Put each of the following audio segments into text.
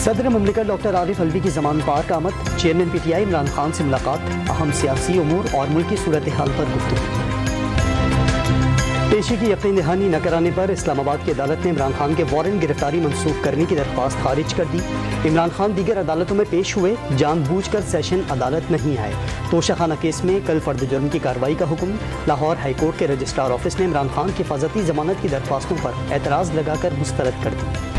सदर मुमलिकत डॉक्टर आरिफ अलवी की जमान पार्क आमद, चेयरमैन PTI इमरान खान से मुलाकात, अहम सियासी उमूर और मुल्की सूरत हाल पर गुफ्तगू। पेशी की यकीन दहानी न कराने पर इस्लामाबाद की अदालत ने इमरान खान के वारंट गिरफ्तारी मंसूख करने की दरख्वास्त खारिज कर दी। इमरान खान दीगर अदालतों में पेश हुए, जानबूझकर सेशन अदालत नहीं आए। तोशाखाना केस में कल फर्द जुर्म की कार्रवाई का हुक्म। लाहौर हाई कोर्ट के रजिस्ट्रार ऑफिस ने इमरान खान की हिफाजती जमानत की दरख्वास्तों पर एतराज़ लगाकर मुस्तरद कर दी।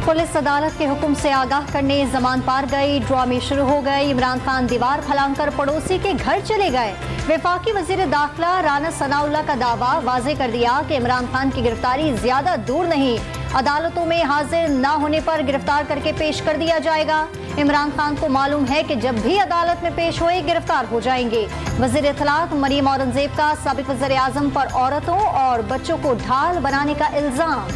पुलिस अदालत के हुक्म से आगाह करने जमान पार गई, ड्रामे शुरू हो गए। इमरान खान दीवार फलांकर पड़ोसी के घर चले गए। वफाकी वजीर दाखिला राना सनाउल्लाह का दावा वाजे कर दिया कि इमरान खान की गिरफ्तारी ज्यादा दूर नहीं, अदालतों में हाजिर न होने पर गिरफ्तार करके पेश कर दिया जाएगा। इमरान खान को मालूम है कि जब भी अदालत में पेश हुए गिरफ्तार हो जाएंगे। वजीर इत्तलात मरियम औरंगजेब का साबिक वज़ीर आज़म पर औरतों और बच्चों को ढाल बनाने का इल्जाम।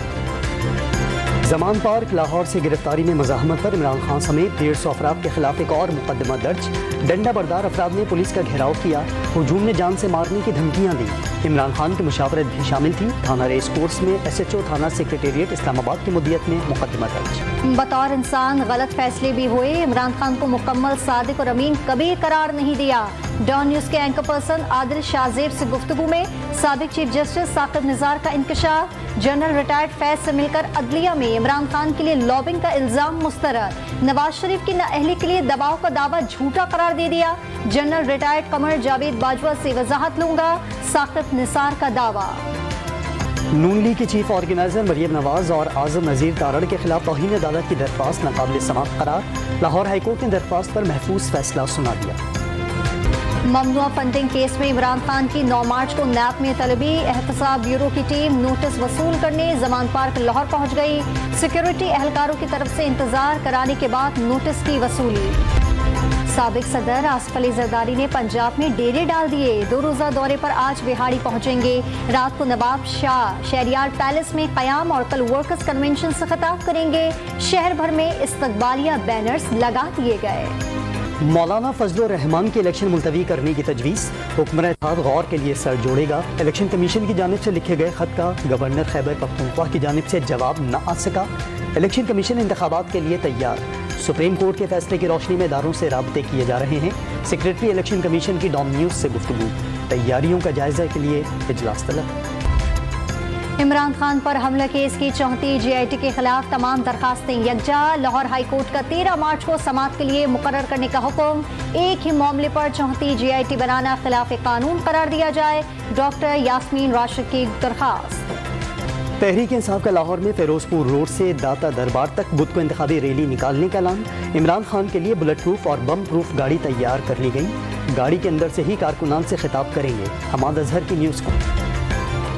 जमान पार्क लाहौर से गिरफ्तारी में मज़ाहमत पर इमरान खान समेत 150 अफराद के खिलाफ एक और मुकदमा दर्ज। डंडा बरदार अफराद ने पुलिस का घेराव किया, हुजूम में जान से मारने की धमकियां दी। इमरान खान की मुशावरत भी शामिल थी। थाना रेस कोर्स में SHO थाना सेक्रेटेरिएट इस्लामाबाद की मुद्दियत में मुकदमा दर्ज। बतौर इंसान गलत फैसले भी हुए। इमरान खान को मुकम्मल सादिक और अमीन कभी करार नहीं दिया। डॉन न्यूज के एंकर पर्सन आदिल शाहजेब से गुफ्तगू में साबिक चीफ जस्टिस साकिब निज़ार का इंकशाफ। जनरल रिटायर्ड फैज से मिलकर अदलिया में इमरान खान के लिए लॉबिंग का इल्जाम मुस्तरद। नवाज शरीफ की नाअहली के लिए दबाव का दावा झूठा करार दे दिया। जनरल रिटायर्ड कमर जावेद बाजवा से वजाहत लूंगा, साकिब निसार का दावा। नून लीग की चीफ ऑर्गेनाइजर मरियम नवाज और आजम नजीर तारड़ के खिलाफ तौहीन अदालत की दरख्वास्त नाकाबिल समाअत करार। लाहौर हाईकोर्ट ने दरख्वास्त पर महफूज फैसला सुना दिया। ममनुआ फंडिंग केस में इमरान खान की 9 मार्च को नैब में तलबी। एहतसाब ब्यूरो की टीम नोटिस वसूल करने जमान पार्क लाहौर पहुंच गई। सिक्योरिटी एहलकारों की तरफ से इंतजार कराने के बाद नोटिस की वसूली। साबिक सदर आसिफ अली जरदारी ने पंजाब में डेरे डाल दिए। 2 रोजा दौरे पर आज बिहाड़ी पहुंचेंगे। रात को नवाब शाह शहरियार पैलेस में कयाम और कल वर्कर्स कन्वेंशन से खिताब करेंगे। शहर भर में इस्तकबालिया बैनर्स लगा दिए गए। मौलाना फजलुर रहमान की इलेक्शन मुलतवी करने की तजवीज़। हुक्मरान इत्तेहाद गौर के लिए सर जोड़ेगा। इलेक्शन कमीशन की जानिब से लिखे गए खत का गवर्नर खैबर पख्तूनख्वा की जानिब से जवाब न आ सका। इलेक्शन कमीशन इंतखाबात के लिए तैयार। सुप्रीम कोर्ट के फैसले की रोशनी में इदारों से राब्ते किए जा रहे हैं। सेक्रेटरी इलेक्शन कमीशन की डॉन न्यूज़ से गुफ्तगू। तैयारियों का जायजा के लिए इजलास तलब। इमरान खान पर हमला केस की 34 GIT के खिलाफ तमाम दरखास्तें यकजा। लाहौर हाई कोर्ट का 13 मार्च को समाअत के लिए मुकर्रर करने का हुक्म। एक ही मामले पर 34 GIT बनाना खिलाफ कानून करार दिया जाए। डॉक्टर यास्मीन राशिद की दरखास्त। तहरीक इंसाफ का लाहौर में फिरोजपुर रोड से दाता दरबार तक बुध को इंतखाबी रैली निकालने का ऐलान। इमरान खान के लिए बुलेट प्रूफ और बम प्रूफ गाड़ी तैयार कर ली गई। गाड़ी के अंदर से ही कारकुनान से खिताब करेंगे। हमाद अजहर की न्यूज़ को।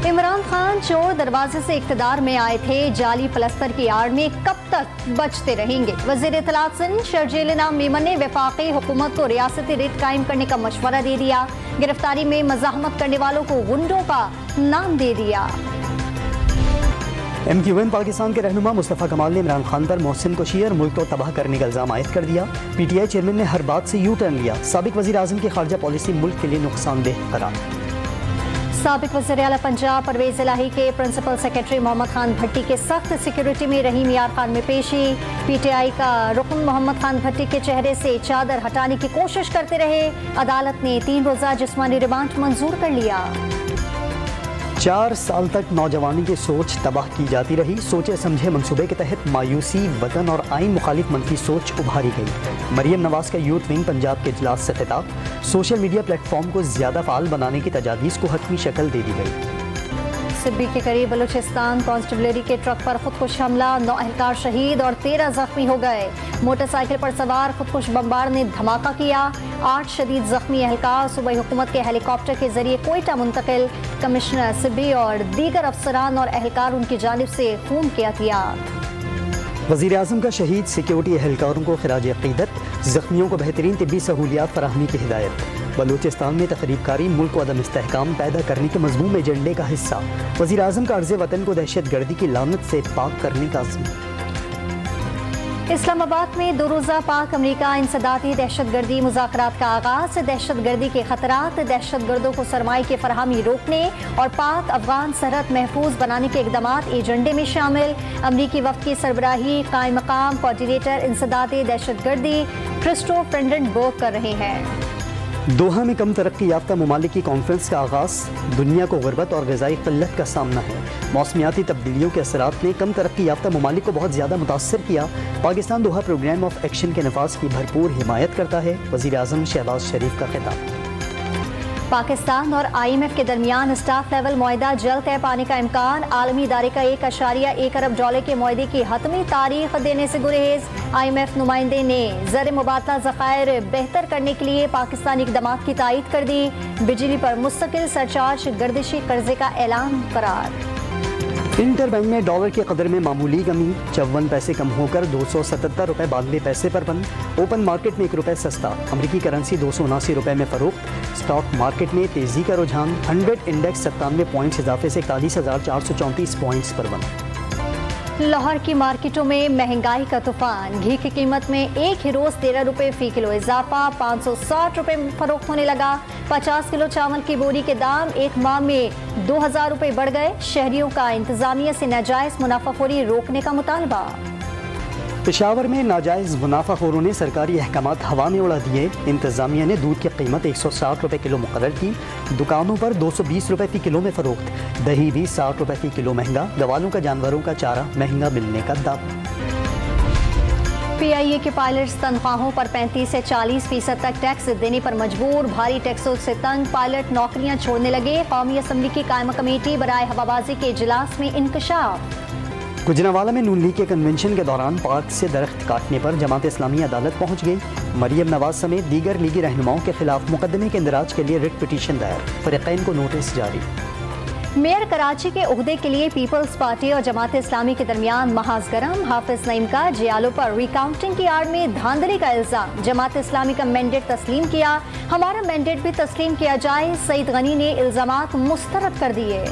इमरान खान चोर दरवाजे से इक्तदार में आए थे, जाली पलस्तर की आड़ में कब तक बचते रहेंगे। वजीर इत्तलात सिंध शर्जील इनाम मेमन ने वफाकी हुकूमत को रियासती रिट कायम करने का मशवरा दे दिया। गिरफ्तारी में मज़ाहमत करने वालों को गुंडों का नाम दे दिया। MQM पाकिस्तान के रहनुमा मुस्तफ़ा कमाल ने इमरान खान पर मोहसिन को शीयर मुल्क को तबाह करने का इल्जाम आयद कर दिया। PTI चेयरमैन ने हर बात से यू टर्न लिया। साबिक वज़ीर आज़म की खारजा पॉलिसी मुल्क के लिए नुकसानदेह करार। साबिक वज़ीर आला पंजाब परवेज इलाही के प्रिंसिपल सेक्रेटरी मोहम्मद खान भट्टी के सख्त सिक्योरिटी में रहीम यार खान में पेशी। PTI का रुकन मोहम्मद खान भट्टी के चेहरे से चादर हटाने की कोशिश करते रहे। अदालत ने 3 रोजा जिस्मानी रिमांड मंजूर कर लिया। 4 साल तक नौजवानी की सोच तबाह की जाती रही। सोचे समझे मंसूबे के तहत मायूसी, वतन और आइन मुखालिफ मनफी सोच उभारी गई। मरियम नवाज का यूथ विंग पंजाब के इजलास से खिताब। सोशल मीडिया प्लेटफॉर्म को ज्यादा फाल बनाने की तजावीज़ को हतमी शक्ल दे दी गई। सिब्बी के करीब बलूचिस्तान कांस्टेबलरी के ट्रक पर खुदकुश हमला, 9 एहलकार शहीद और 13 जख्मी हो गए। मोटरसाइकिल पर सवार खुदकुश बमबार ने धमाका किया। 8 शदीद जख्मी एहलकार सूबाई हुकूमत के हेलीकॉप्टर के जरिए कोयटा मुंतकिल। कमिश्नर सिब्बी और दीगर अफसरान और एहलकार उनकी जानिब से खून के अतियात। वज़ीर आज़म का शहीद सिक्योरिटी एहलकारों को खिराज अक़ीदत। जख्मियों को बेहतरीन तिब्बी सहूलियात फराहमी की हिदायत। बलूचिस्तान में तकरीबकारी मुल्क को अदम इस्तेहकाम पैदा करने के मज़मूम एजेंडे का हिस्सा। वज़ीर आज़म का अर्ज़ वतन को दहशत गर्दी की लानत से पाक करने का अज़्म। इस्लामाबाद में 2 रोज़ा पाक अमरीका इंसदाती दहशतगर्दी मुज़ाकरात का आगाज। दहशतगर्दी के खतरात, दहशतगर्दों को सरमाए की फराहमी रोकने और पाक अफगान सरहद महफूज बनाने के इक़दामात एजेंडे में शामिल। अमरीकी वफ़द की सरबराही कायम मकाम कोऑर्डिनेटर इंसदाती दहशतगर्दी क्रिस्टोफ फ्रेंडनबर्ग कर रहे हैं। दोहा में कम तरक्की याफ्ता ममालिक की कॉन्फ्रेंस का आगाज़। दुनिया को गुर्बत और ग़िज़ाई क़िल्लत का सामना है। मौसमियाती तब्दीलियों के असरात ने कम तरक्की याफ्ता ममालिक को बहुत ज़्यादा मुतासर किया। पाकिस्तान दोहा प्रोग्राम ऑफ एक्शन के नफाज की भरपूर हिमायत करता है। वज़ीर आज़म शहबाज शरीफ का खिताब। पाकिस्तान और IMF के दरमियान स्टाफ लेवल मुआहदा जल्द तय पाने का इम्कान। आलमी इदारे का $1.1 अरब के मुआहदे की हतमी तारीख देने से गुरेज। IMF नुमाइंदे ने ज़र मुबादला ज़खायर बेहतर करने के लिए पाकिस्तानी इक़दामात की तायीद कर दी। बिजली पर मुस्तकिल सरचार्ज गर्दिशी कर्जे का ऐलान करार। इंटर बैंक में डॉलर की कदर में मामूली कमी। 54 पैसे कम होकर ₹277.92 पर बंद। ओपन मार्केट में ₹1 सस्ता। अमरीकी करेंसी ₹279 में फरोख्त। स्टॉक मार्केट में तेजी का रुझान। 100 इंडेक्स 97 पॉइंट्स इजाफे से 41,434 पॉइंट्स पर बंद। लाहौर की मार्केटों में महंगाई का तूफान। घी की कीमत में एक ही रोज ₹13 फी किलो इजाफा। ₹560 में फरोख्त होने लगा। 50 किलो चावल की बोरी के दाम एक माह में ₹2,000 बढ़ गए। शहरियों का इंतजामिया से नाजायज मुनाफाखोरी रोकने का मुतालबा। पेशावर में नाजायज मुनाफाखोरों ने सरकारी अहकामात हवा में उड़ा दिए। इंतजामिया ने दूध की कीमत ₹160 किलो मुकर्रर की। दुकानों पर ₹220 फी किलो में फरोख्त। दही भी ₹60 फी किलो महंगा। गवालों का जानवरों का चारा महंगा मिलने का दावा। PIA के पायलट्स तनख्वाहों पर 35 से 40% तक टैक्स देने पर मजबूर। भारी टैक्सों से तंग पायलट नौकरियां छोड़ने लगे। कौमी असम्बली की कायम कमेटी बराए हवाबाजी के इजलास में इंकशाफ। गुजरांवाला में नून लीग के कन्वेंशन के दौरान पार्क से दरख्त काटने पर जमात इस्लामी अदालत पहुंच गई। मरियम नवाज समेत दीगर लीगी रहनुमाओं के खिलाफ मुकदमे के इंदराज के लिए रिट पिटीशन दायर। फरीकैन को नोटिस जारी। मेयर कराची के ओहदे के लिए पीपल्स पार्टी और जमात इस्लामी के दरमियान महाज गरम। हाफिज नईम का जियालो पर रिकाउंटिंग की आड़ में धांधली का इल्जाम। जमात इस्लामी का मैंडेट तस्लीम किया। हमारा मैंडेट भी तस्लीम किया जाए। सईद गनी ने इल्जामात मुस्तरद कर दिए।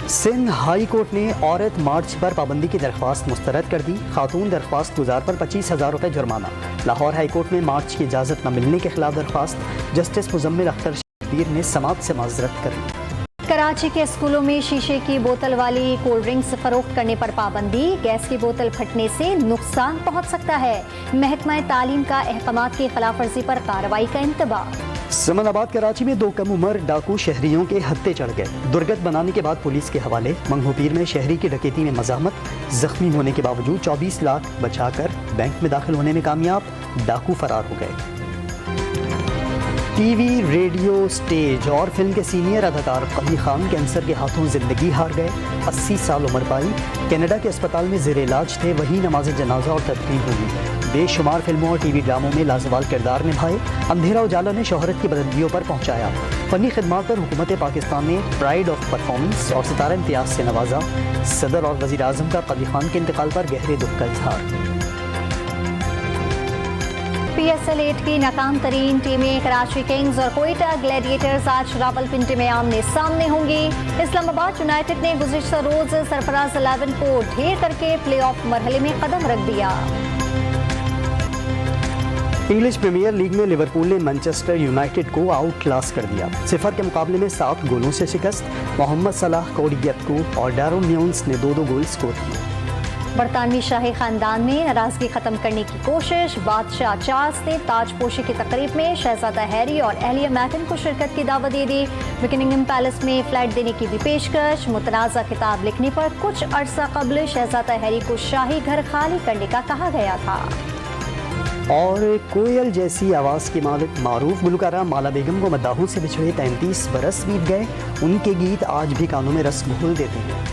सिंध हाई कोर्ट ने औरत मार्च पर पाबंदी की दरख्वास्त मुस्तरद कर दी। खातून दरख्वास्त गुजार पर ₹25,000 जुर्माना। लाहौर हाई कोर्ट में मार्च की इजाज़त न मिलने के खिलाफ दरख्वास्त। जस्टिस मुजम्मिल अख्तर शब्बीर ने समाअत से माजरत कर ली। कराची के स्कूलों में शीशे की बोतल वाली कोल्ड ड्रिंक्स फरोख्त करने पर पाबंदी। गैस की बोतल फटने से नुकसान पहुँच सकता है। महकमा तालीम का अहकामात की खिलाफ वर्जी पर कार्रवाई का इंतबाह। समनाबाद कराची में 2 कम उम्र डाकू शहरियों के हत्थे चढ़ गए। दुर्गत बनाने के बाद पुलिस के हवाले। मंगोपीर में शहरी की डकैती में मज़ाहमत। जख्मी होने के बावजूद 24 लाख बचाकर बैंक में दाखिल होने में कामयाब। डाकू फरार हो गए। टीवी, रेडियो, स्टेज और फिल्म के सीनियर अदाकार कबीर खान कैंसर के हाथों जिंदगी हार गए। 80 साल उम्र पाई। कनाडा के अस्पताल में ज़ेर इलाज थे। वहीं नमाज जनाजा और तदफीन हुई। बेशुमार फिल्मों और टीवी ड्रामों में लाजवाल किरदार निभाए। अंधेरा उजाला ने शोहरत की बुलंदियों पर पहुंचाया। फनी खिदमात पर हुकूमत पाकिस्तान ने प्राइड ऑफ परफॉर्मेंस और सितारा इम्तियाज से नवाजा। सदर और वज़ीर आज़म का कबीर खान के इंतकाल पर गहरे दुख का इजहार। PSL 8 की नाकाम तरीन टीमें कराची किंग्स और कोयटा ग्लैडिएटर्स आज रावलपिंडी में आमने सामने होंगी। इस्लामाबाद यूनाइटेड ने गुज़िश्ता रोज सरफराज 11 को ढेर करके प्ले ऑफ मरहले में कदम रख दिया। इंग्लिश प्रीमियर लीग में लिवरपूल ने मैनचेस्टर यूनाइटेड को आउट क्लास कर दिया। 0 के मुकाबले में 7 गोलों से शिकस्त। मोहम्मद सलाह, कोडी गैक्पो और डैरोन न्यून्स ने 2-2 गोल स्कोर किए। बरतानवी शाही खानदान में नाराजगी खत्म करने की कोशिश। बादशाह चार्ल्स ने ताजपोशी की तकरीब में शहजादा हैरी और एलिया मैटन को शिरकत की दावत दे दी। बकिंगम पैलेस में फ्लैट देने की भी पेशकश। मुतनाज़ा किताब लिखने पर कुछ अरसा कबल शहजादा हैरी को शाही घर खाली करने का कहा गया था। और कोयल जैसी आवाज़ की मालिक मारूफ गुलकारा माला बेगम को मद्दाहों से बिछड़े 33 बरस बीत गए। उनके गीत आज भी कानों में रस घोल देते हैं।